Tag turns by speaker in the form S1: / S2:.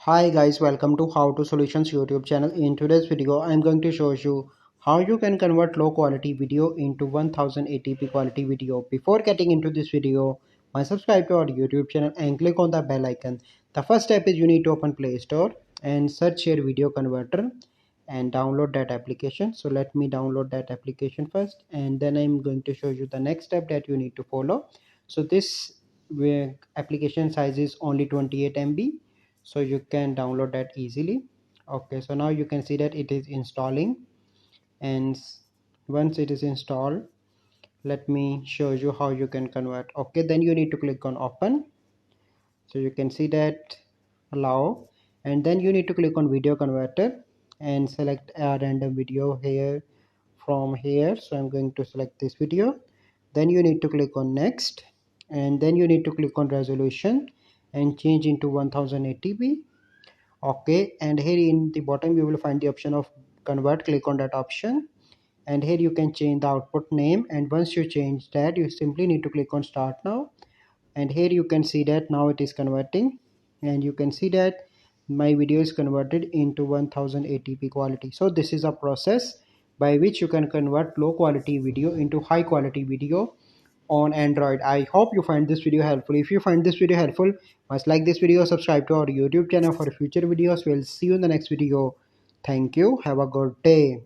S1: Hi guys, welcome to How to Solutions YouTube channel. In today's video, I'm going to show you how you can convert low quality video into 1080p quality video. Before getting into this video, subscribe to our YouTube channel and click on the bell icon. The first step is you need to open Play Store and search your video converter and download that application. So let me download that application first, and then I'm going to show you the next step that you need to follow. So this application size is only 28 MB, so you can download that easily. Okay, so now you can see that it is installing, and once it is installed, let me show you how you can convert. Okay, then you need to click on open, so you can see that allow, and then you need to click on video converter and select a random video here from here. So I'm going to select this video. Then you need to click on next, and then you need to click on resolution and change into 1080p. Okay, and here in the bottom you will find the option of convert. Click on that option, and here you can change the output name, and once you change that, you simply need to click on start now, and here you can see that now it is converting, and you can see that my video is converted into 1080p quality. So this is a process by which you can convert low quality video into high quality video on Android. I hope you find this video helpful. If you find this video helpful, must like this video, subscribe to our YouTube channel for future videos. We'll see you in the next video. Thank you. Have a good day.